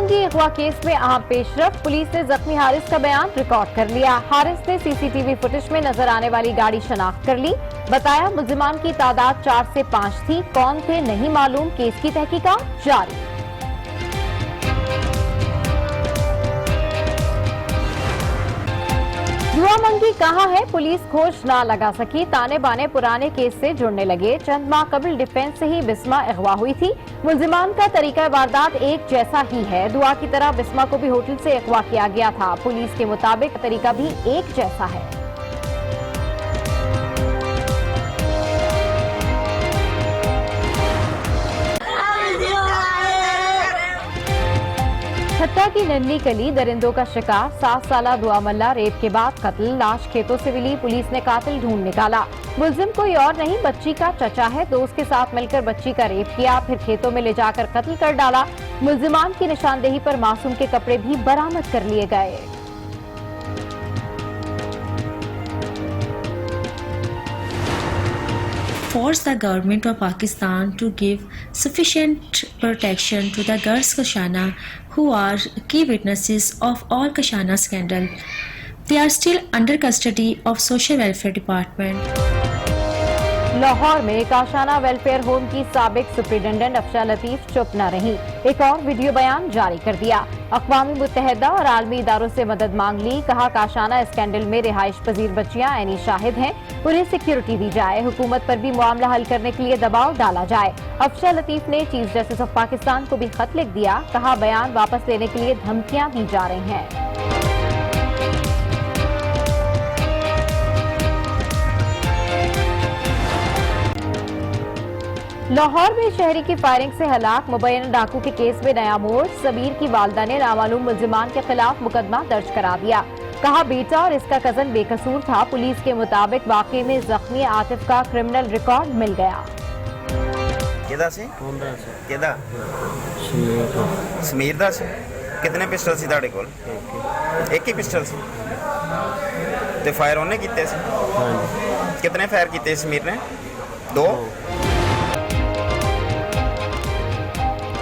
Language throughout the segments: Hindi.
मंगी अगवा केस में अहम पेशरफ, पुलिस ने जख्मी हारिस का बयान रिकॉर्ड कर लिया। हारिस ने सीसीटीवी फुटेज में नजर आने वाली गाड़ी शनाख्त कर ली। बताया मुल्जिमान की तादाद 4 से 5 थी, कौन थे नहीं मालूम, केस की तहकीकात जारी। दुआ मंगी कहाँ है, पुलिस खोज ना लगा सकी, ताने बाने पुराने केस से जुड़ने लगे। चंद माह कबल डिफेंस से ही बिस्मा अगवा हुई थी। मुल्जिमान का तरीका वारदात एक जैसा ही है। दुआ की तरह बिस्मा को भी होटल से अगवा किया गया था। पुलिस के मुताबिक तरीका भी एक जैसा है। छत्ता की नन्ही कली दरिंदों का शिकार, 7 साला दुआ मल्ला रेप के बाद कत्ल, लाश खेतों से मिली, पुलिस ने कातिल ढूंढ निकाला। मुल्जिम कोई और नहीं, बच्ची का चचा है। दोस्त के साथ मिलकर बच्ची का रेप किया, फिर खेतों में ले जाकर कत्ल कर डाला। मुल्जिमान की निशानदेही पर मासूम के कपड़े भी बरामद कर लिए गए। Force the government of Pakistan to give sufficient protection to the girls Kashana who are key witnesses of all Kashana scandal. They are still under custody of Social Welfare Department. Lahore में काशाना वेलफेयर होम की साबिक सुप्रिंटेंडेंट अफशा लतीफ चुप न रही, एक और वीडियो बयान जारी कर दिया। अक़वाम मुत्तहिदा और आलमी इदारों से मदद मांग ली। कहा काशाना स्कैंडल में रिहाइश पजीर बच्चियां ऐनी शाहिद हैं, उन्हें सिक्योरिटी दी जाए, हुकूमत पर भी मामला हल करने के लिए दबाव डाला जाए। अफशा लतीफ ने चीफ जस्टिस ऑफ पाकिस्तान को भी खत लिख दिया। कहा बयान वापस लेने के लिए धमकियां दी जा रही हैं। लाहौर में शहरी की फायरिंग से हलाक, मुबैना डाकू के केस में नया मोड़। सबीर की वालदा ने नामालूम मुल्जिमान के खिलाफ मुकदमा दर्ज करा दिया। कहा बेटा और इसका कजन बेकसूर था। पुलिस के मुताबिक वाकये में जख्मी आतिफ का क्रिमिनल रिकॉर्ड मिल गया। समीर दा से कितने पिस्टल सी ਤੁਹਾਡੇ ਕੋਲ? एक ही पिस्टल सी ते फायर ਉਹਨੇ ਕੀਤੇ ਸੀ? कितने फायर ਕੀਤੇ समीर ने? 2।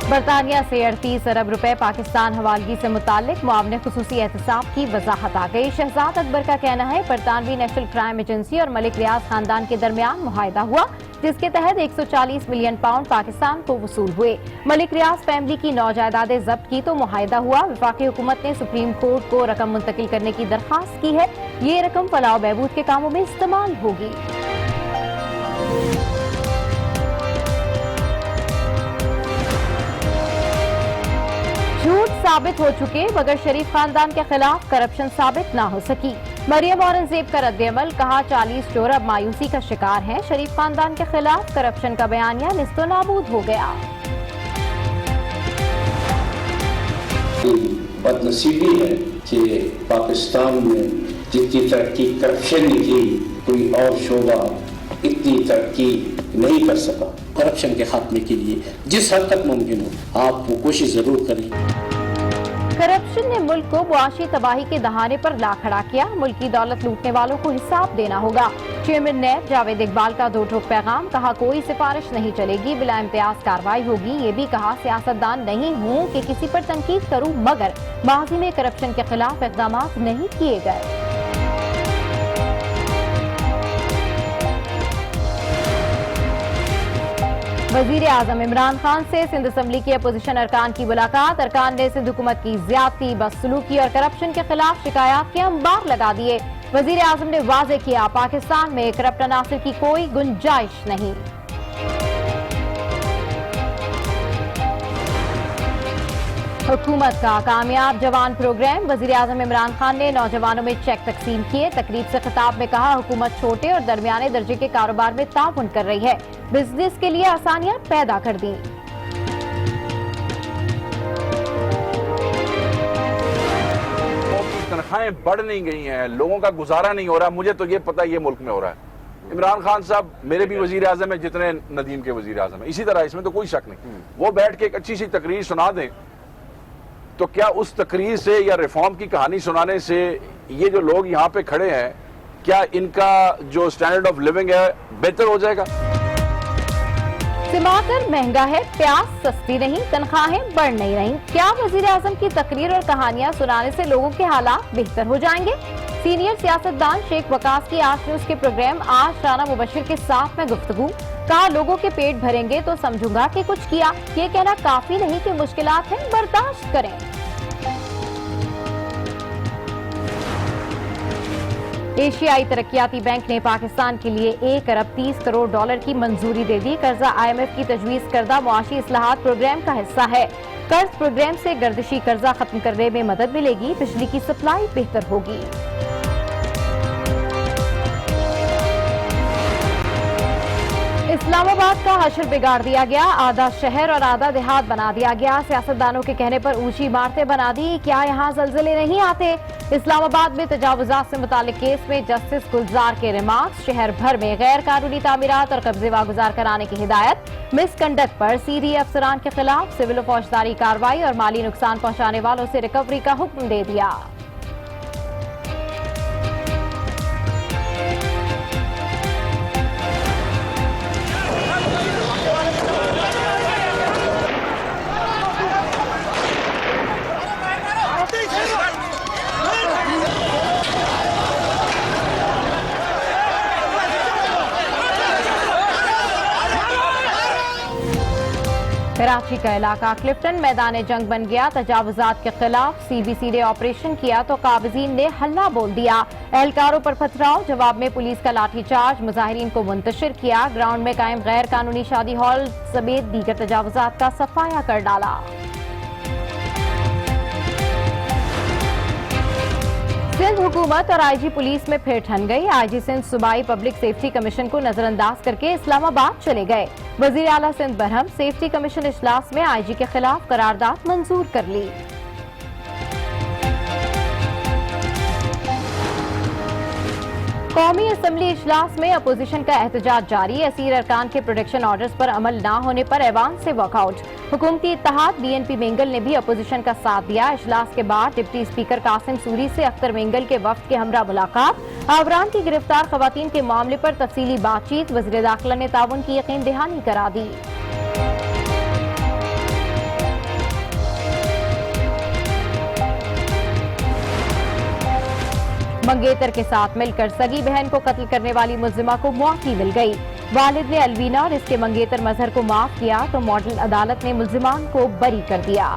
बरतानिया से 38 अरब रुपए पाकिस्तान हवालगी से मुतालिक मुआवने खुसूसी एहतसाब की वजाहत आ गई। शहजाद अकबर का कहना है बरतानवी नेशनल क्राइम एजेंसी और मलिक रियाज खानदान के दरमियान मुआहिदा हुआ, जिसके तहत 140 मिलियन पाउंड पाकिस्तान को वसूल हुए। मलिक रियाज फैमिली की 9 जायदादें जब्त की तो मुआहिदा हुआ। वफाकी हुकूमत ने सुप्रीम कोर्ट को रकम मुंतकिल करने की दरखास्त की है। ये रकम फलाह बहबूद के कामों में इस्तेमाल होगी। झूठ साबित हो चुके मगर शरीफ खानदान के खिलाफ करप्शन साबित ना हो सकी। मरियम औरंगजेब का रद्द-ए-अमल। कहा 40 चोर अब मायूसी का शिकार हैं। शरीफ खानदान के खिलाफ करप्शन का बयानिया निस्तो नाबूद हो गया। बदनसीबी है कि पाकिस्तान में जितनी तरक्की करप्शन ने की, कोई और शोबा इतनी तरक्की नहीं कर सका। करप्शन के खात्मे के लिए जिस हद तक मुमकिन हो आप वो कोशिश जरूर करें। करप्शन ने मुल्क को मुआशी तबाही के दहाने पर ला खड़ा किया। मुल्क की दौलत लूटने वालों को हिसाब देना होगा। चेयरमैन नैब जावेद इकबाल का 2 टोक पैगाम। कहा कोई सिफारिश नहीं चलेगी, बिला इम्तियाज कार्रवाई होगी। ये भी कहा सियासतदान नहीं हूँ कि किसी पर तनकीद करूँ, मगर माजी में करप्शन के खिलाफ इकदाम नहीं किए गए। वजीर आजम इमरान खान से सिंध असम्बली के अपोजिशन अरकान की मुलाकात। अरकान ने सिंध हुकूमत की ज्यादती, बदसलूकी और करप्शन के खिलाफ शिकायत के अंबार लगा दिए। वजीर आजम ने वाजे किया पाकिस्तान में करप्ट अनासिर की कोई गुंजाइश नहीं। हुकूमत का कामयाब जवान प्रोग्राम। वजीर आजम इमरान खान ने नौजवानों में चेक तकसीम किए। तकरीब से खिताब में कहा हुकूमत छोटे और दरमियाने दर्जे के कारोबार में ताउन कर रही है, बिजनेस के लिए आसानियां पैदा कर दी। तनख्वाहें बढ़ नहीं गई हैं, लोगों का गुजारा नहीं हो रहा। मुझे तो ये पता ये मुल्क में हो रहा है। इमरान खान साहब मेरे भी वजीर आजम है जितने नदीम के वजीर आजम है, इसी तरह इसमें तो कोई शक नहीं। वो बैठ के एक अच्छी सी तकरीर सुना दें तो क्या उस तकरीर से या रिफॉर्म की कहानी सुनाने से ये जो लोग यहाँ पे खड़े हैं, क्या इनका जो स्टैंडर्ड ऑफ लिविंग है बेहतर हो जाएगा? टमाटर महंगा है, प्याज सस्ती नहीं, तनख्वाहें बढ़ नहीं रही। क्या वजीर आजम की तकरीर और कहानियां सुनाने से लोगों के हालात बेहतर हो जाएंगे? सीनियर सियासतदान शेख वकास की आज न्यूज के प्रोग्राम आज राना मुबशिर के साथ में गुफ्तगू। कहा लोगों के पेट भरेंगे तो समझूंगा कि कुछ किया, ये कहना काफी नहीं कि मुश्किलात हैं, बर्दाश्त करें। एशियाई तरक्याती बैंक ने पाकिस्तान के लिए 1 अरब 30 करोड़ डॉलर की मंजूरी दे दी। कर्जा IMF की तजवीज करदा मुआशी इस्लाहात प्रोग्राम का हिस्सा है। कर्ज प्रोग्राम से गर्दिशी कर्जा खत्म करने में मदद मिलेगी, बिजली की सप्लाई बेहतर होगी। इस्लामाबाद का हशर बिगाड़ दिया गया, आधा शहर और आधा देहात बना दिया गया। सियासतदानों के कहने पर ऊंची इमारतें बना दी, क्या यहाँ जलजले नहीं आते? इस्लामाबाद में तजावुजात से मुतालिक केस में जस्टिस गुलजार के रिमार्क्स। शहर भर में गैर कानूनी तामीरात और कब्जे वागुजार कराने की हिदायत। मिसकंडक्ट पर CD अफसरान के खिलाफ सिविल और फौजदारी कार्रवाई और माली नुकसान पहुंचाने वालों से रिकवरी का हुक्म दे दिया। कराची का इलाका क्लिफ्टन मैदान जंग बन गया। तजावुजात के खिलाफ CBC ने ऑपरेशन किया तो काबिजीन ने हल्ला बोल दिया। एहलकारों पर पथराव, जवाब में पुलिस का लाठीचार्ज, मुजाहिरीन को मुंतशिर किया। ग्राउंड में कायम गैर कानूनी शादी हॉल समेत दीगर तजावुजात का सफाया कर डाला। सिंध हुकूमत और IG पुलिस में फिर ठन गई। IG सिंध सूबाई पब्लिक सेफ्टी कमीशन को नजरअंदाज करके इस्लामाबाद चले गए। वजीर आला सिंध बरहम सेफ्टी कमीशन इजलास में IG के खिलाफ करारदाद मंजूर कर ली। कौमी असम्बली इजलास में अपोजिशन का एहतजाज जारी। असीर अरकान के प्रोटेक्शन ऑर्डर्स पर अमल न होने पर ऐवान से वॉकआउट। हुकूमती इत्तेहाद BNP मेंगल ने भी अपोजिशन का साथ दिया। इजलास के बाद डिप्टी स्पीकर कासिम सूरी से अख्तर मेंगल के वफ्द के हमरा मुलाकात। आवरान की गिरफ्तार खवातीन के मामले पर तफसीली बातचीत। वज़ीर दाखिला ने ताउन की यकीन दहानी करा दी। मंगेतर के साथ मिलकर सगी बहन को कत्ल करने वाली मुल्जिमा को मुआफी मिल गई। वालिद ने अलवीना और इसके मंगेतर मजहर को माफ किया तो मॉडल अदालत ने मुल्जिमान को बरी कर दिया।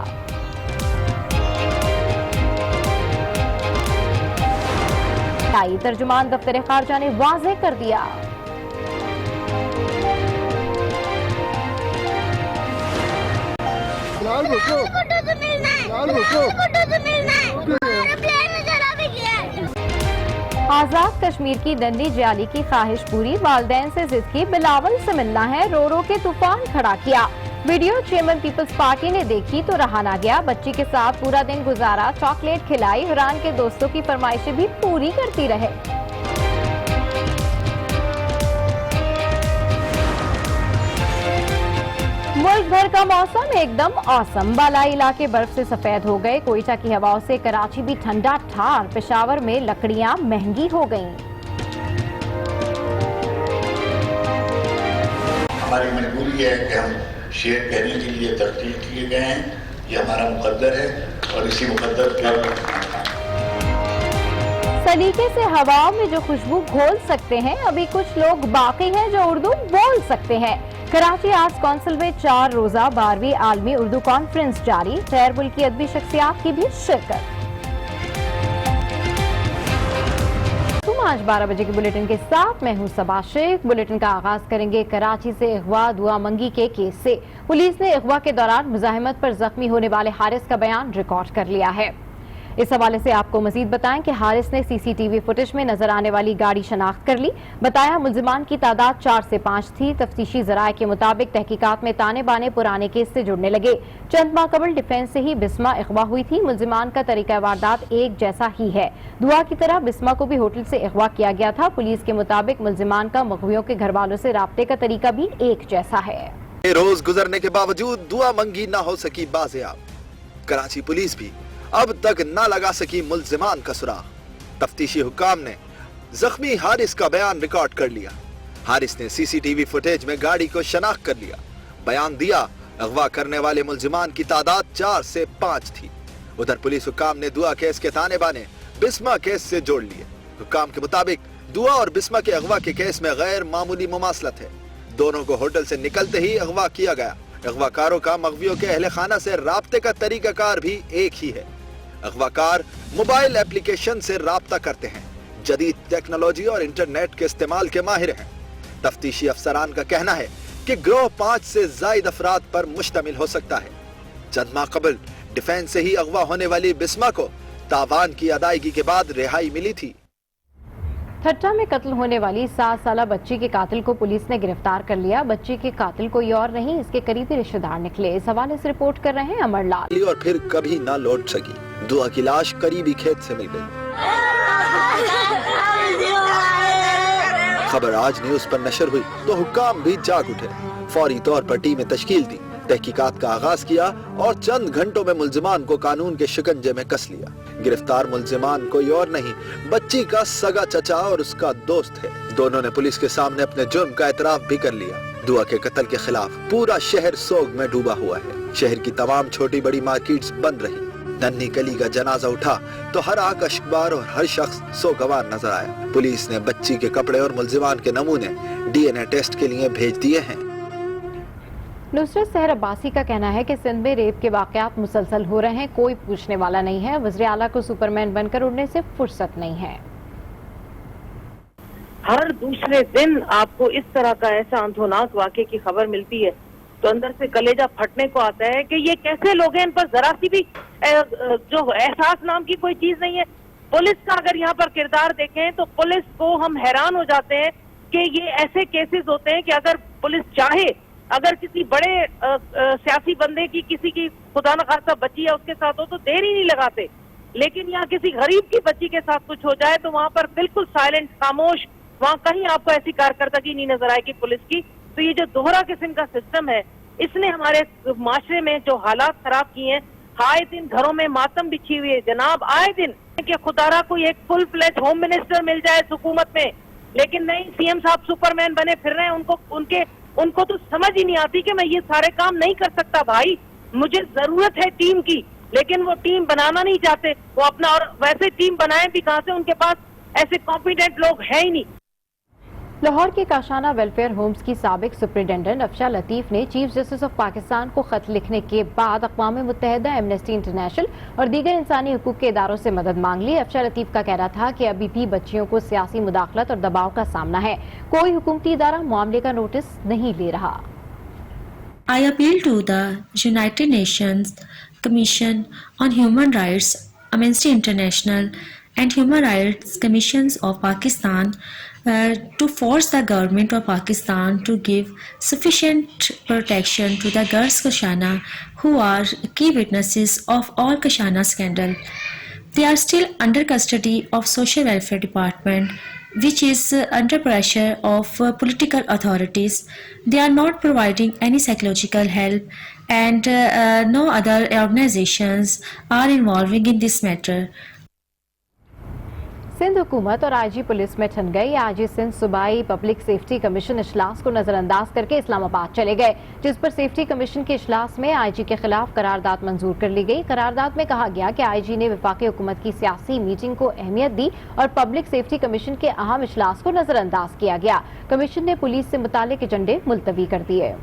तर्जुमान दफ्तर खारजा ने वाज़ेह कर दिया। आजाद कश्मीर की नन्ही जियाली की ख्वाहिश पूरी, वालदैन से जिद की बिलावल से मिलना है, रो रो के तूफान खड़ा किया। वीडियो चेयरमैन पीपल्स पार्टी ने देखी तो रहा ना गया, बच्ची के साथ पूरा दिन गुजारा, चॉकलेट खिलाई, इमरान के दोस्तों की फरमाइशें भी पूरी करती रहे। मुल्क भर का मौसम एकदम औसम, बालाई इलाके बर्फ से सफेद हो गए। कोयटा की हवाओं से कराची भी ठंडा ठार, पेशावर में लकड़ियां महंगी हो गईं। हमारी मजबूरी है कि हम शेर कहने के लिए तरतीब किए गए हैं, ये हमारा मुकद्दर है और इसी मुकद्दर के सलीके से हवाओं में जो खुशबू घोल सकते हैं, अभी कुछ लोग बाकी हैं जो उर्दू बोल सकते हैं। कराची आर्ट्स काउंसिल में 4 रोजा 12वीं आलमी उर्दू कॉन्फ्रेंस जारी, गैर मुल्की अदबी शख्सियात की भी शिरकत। आज 12 बजे के बुलेटिन के साथ मैं हूं सबा शेख। बुलेटिन का आगाज करेंगे कराची से अगवा दुआ मंगी के केस से। पुलिस ने अगवा के दौरान मुजाहिमत पर जख्मी होने वाले हारिस का बयान रिकॉर्ड कर लिया है। इस हवाले से आपको मजीद बताएं कि हारिस ने CCTV फुटेज में नजर आने वाली गाड़ी शनाख्त कर ली। बताया मुल्जिमान की तादाद 4 से 5 थी। तफ्तीशी जराये के मुताबिक तहकीकात में ताने बाने पुराने केस से जुड़ने लगे। चंद माह कबल डिफेंस से ही बिस्मा अगवा हुई थी। मुल्जिमान का तरीका वारदात एक जैसा ही है। दुआ की तरह बिस्मा को भी होटल से अगवा किया गया था। पुलिस के मुताबिक मुल्जिमान का मगवियों के घर वालों से राब्ते का तरीका भी एक जैसा है। रोज गुजरने के बावजूद दुआ मंगी न हो सकी बाजियाब। कराची पुलिस भी अब तक न लगा सकी मुल्जिमान का सुराग। तफ्तीशी हुक्काम ने जख्मी हारिस का बयान रिकॉर्ड कर लिया। हारिस ने CCTV फुटेज में गाड़ी को शनाख्त कर लिया। बयान दिया। अगवा करने वाले मुल्जिमान की तादाद 4 से 5 थी। उधर पुलिस हुक्काम ने दुआ केस के ताने बाने बिस्मा केस से जोड़ लिए। हुक्काम के मुताबिक दुआ और बिस्मा के अगवा के केस में गैर मामूली मुमासलत है। दोनों को होटल से निकलते ही अगवा किया गया। अगवाकारों का मगवियों के अहले खाना से राब्ते का तरीकाकार भी एक ही है। अगवाकार मोबाइल एप्लीकेशन से राब्ता करते हैं, जदीद टेक्नोलॉजी और इंटरनेट के इस्तेमाल के माहिर हैं। तफ्तीशी अफसरान का कहना है कि गिरोह 5 से ज्यादा अफराद पर मुश्तमिल हो सकता है। चंद माह कबल डिफेंस से ही अगवा होने वाली बिस्मा को तावान की अदायगी के बाद रिहाई मिली थी। ठट्टा में कत्ल होने वाली 7 साला बच्ची के कातिल को पुलिस ने गिरफ्तार कर लिया। बच्ची के कातिल कोई और नहीं, इसके करीबी रिश्तेदार निकले। इस हवाले से रिपोर्ट कर रहे हैं अमरलाल। और फिर कभी ना लौट सकी। दुआ की लाश करीबी खेत से मिल गई। खबर आज न्यूज पर नशर हुई तो हुक्काम भी जाग उठे। फौरी तौर पर टीमें तश्कील दी, तहकीकात का आगाज किया और चंद घंटों में मुल्जिमान को कानून के शिकंजे में कस लिया। गिरफ्तार मुल्जिमान कोई और नहीं, बच्ची का सगा चचा और उसका दोस्त है। दोनों ने पुलिस के सामने अपने जुर्म का एतराफ भी कर लिया। दुआ के कत्ल के खिलाफ पूरा शहर सोग में डूबा हुआ है। शहर की तमाम छोटी बड़ी मार्केट्स बंद रही। नन्ही कली का जनाजा उठा तो हर आंख अश्कबार और हर शख्स सोगवार नजर आया। पुलिस ने बच्ची के कपड़े और मुल्जिमान के नमूने DNA टेस्ट के लिए भेज दिए हैं। नुसरत सहर अब्बासी का कहना है कि सिंध में रेप के वाकयात मुसलसल हो रहे हैं, कोई पूछने वाला नहीं है। वज़ीर आला को सुपरमैन बनकर उड़ने से फुर्सत नहीं है। हर दूसरे दिन आपको इस तरह का ऐसा अंधोनाक वाक़े की खबर मिलती है तो अंदर से कलेजा फटने को आता है कि ये कैसे लोग हैं, इन पर जरा सी भी जो एहसास नाम की कोई चीज नहीं है। पुलिस का अगर यहाँ पर किरदार देखें तो पुलिस को हम हैरान हो जाते हैं कि ये ऐसे केसेस होते हैं कि अगर पुलिस चाहे, अगर किसी बड़े सियासी बंदे की, किसी की खुदा न खासा बच्ची है उसके साथ हो तो देर ही नहीं लगाते, लेकिन यहाँ किसी गरीब की बच्ची के साथ कुछ हो जाए तो वहां पर बिल्कुल साइलेंट, खामोश, वहां कहीं आपको ऐसी कारकर्दगी नहीं नजर आएगी पुलिस की। तो ये जो दोहरा किस्म का सिस्टम है, इसने हमारे माशरे में जो हालात खराब किए हैं। आए दिन घरों में मातम बिछी हुई है जनाब, आए दिन कि खुदारा कोई एक फुल फ्लेज होम मिनिस्टर मिल जाए हुकूमत में, लेकिन नहीं, सीएम साहब सुपरमैन बने फिर रहे हैं। उनको तो समझ ही नहीं आती कि मैं ये सारे काम नहीं कर सकता भाई, मुझे जरूरत है टीम की, लेकिन वो टीम बनाना नहीं चाहते। वो अपना, और वैसे टीम बनाए भी कहां से, उनके पास ऐसे कॉम्पिटेंट लोग हैं ही नहीं। लाहौर के काशाना वेलफेयर होम्स की साबिक सुपरिटेंडेंट अफशा लतीफ ने चीफ जस्टिस ऑफ पाकिस्तान को खत लिखने के बाद अक़वाम मुत्तहिदा, एमनेस्टी इंटरनेशनल और दीगर इंसानी हुकूक के इदारों से मदद मांग ली। अफशा लतीफ का कहना था कि अभी भी बच्चियों को सियासी मुदाखलत और दबाव का सामना है, कोई हुकूमती इदारा मामले का नोटिस नहीं ले रहा। I appeal to the United Nations Commission on Human Rights, Amnesty International and Human Rights Commissions of Pakistan to force the government of Pakistan to give sufficient protection to the girls Kashana who are key witnesses of all Kashana scandal. They are still under custody of Social Welfare Department, which is under pressure of political authorities. They are not providing any psychological help, and no other organizations are involving in this matter. Sindh हुकूमत और आईजी पुलिस में ठन गई। आईजी सिंध सूबाई पब्लिक सेफ्टी कमीशन इजलास को नजरअंदाज करके इस्लामाबाद चले गए, जिस पर सेफ्टी कमीशन के इजलास में आईजी के खिलाफ करारदाद मंजूर कर ली गई। करारदाद में कहा गया कि आईजी ने वफाकी हुकूमत की सियासी मीटिंग को अहमियत दी और पब्लिक सेफ्टी कमीशन के अहम इजलास को नजरअंदाज किया गया। कमीशन ने पुलिस से मुतालिक एजेंडे मुलतवी कर दिए।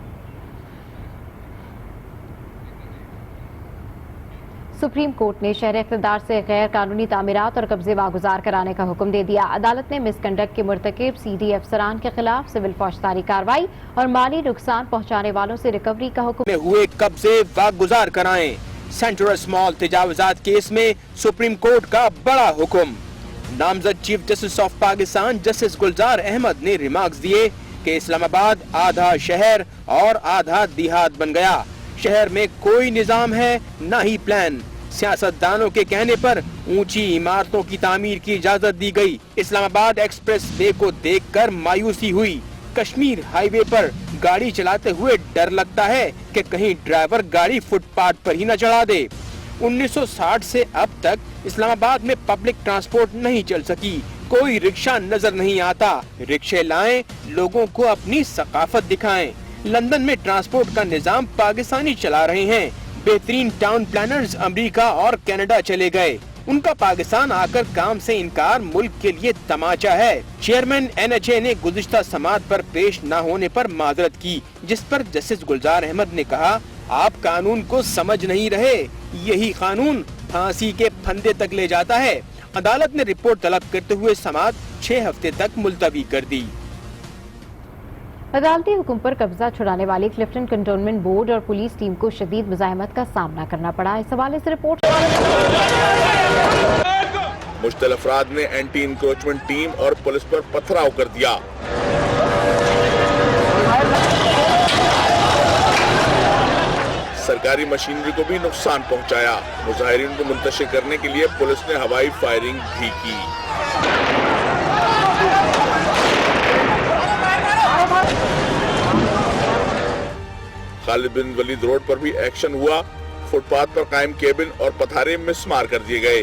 सुप्रीम कोर्ट ने शहर इख्तिदार से गैर कानूनी तामीरात और कब्जे वागुजार कराने का हुक्म दे दिया। अदालत ने मिसकंडक्ट के मुर्तकिब CD अफसरान के खिलाफ सिविल फौजदारी कार्रवाई और माली नुकसान पहुंचाने वालों से रिकवरी का हुक्म हुए कब्जे वागुजार कराएं। सेंट्रल स्मॉल तजावुजात केस में सुप्रीम कोर्ट का बड़ा हुक्म। नामजद chief justice of Pakistan justice Gulzar Ahmed ने रिमार्क्स दिए कि इस्लामाबाद आधा शहर और आधा देहात बन गया। शहर में कोई निजाम है न ही प्लान। सियासतदानों के कहने पर ऊंची इमारतों की तामीर की इजाजत दी गई। इस्लामाबाद एक्सप्रेस वे को देखकर मायूसी हुई। कश्मीर हाईवे पर गाड़ी चलाते हुए डर लगता है कि कहीं ड्राइवर गाड़ी फुटपाथ पर ही न चढ़ा दे। 1960 से अब तक इस्लामाबाद में पब्लिक ट्रांसपोर्ट नहीं चल सकी। कोई रिक्शा नजर नहीं आता। रिक्शे लाएं, लोगों को अपनी सकाफत दिखाएं। लंदन में ट्रांसपोर्ट का निजाम पाकिस्तानी चला रहे हैं। बेहतरीन टाउन प्लानर्स अमेरिका और कनाडा चले गए। उनका पाकिस्तान आकर काम से इनकार मुल्क के लिए तमाचा है। चेयरमैन NHA ने गुज़िश्ता समाअत पर पेश न होने पर माजरत की, जिस पर जस्टिस गुलजार अहमद ने कहा, आप कानून को समझ नहीं रहे, यही कानून फांसी के फंदे तक ले जाता है। अदालत ने रिपोर्ट तलब करते हुए समाअत 6 हफ्ते तक मुलतवी कर दी। अदालती हुक्म पर कब्जा छुड़ाने वाली क्लिफ्टन कंटोनमेंट बोर्ड और पुलिस टीम को शदीद मुज़ाहमत का सामना करना पड़ा। इस हवाले से रिपोर्ट। मुश्तल अफराद ने एंटी इंक्रोचमेंट टीम और पुलिस पर पथराव कर दिया। सरकारी मशीनरी को भी नुकसान पहुंचाया। मुजाहिरीन को मुंतशिर करने के लिए पुलिस ने हवाई फायरिंग भी की। खालिद बिन वलीद रोड पर भी एक्शन हुआ। फुटपाथ पर कायम केबिन और पथारे मिसमार कर दिए गए।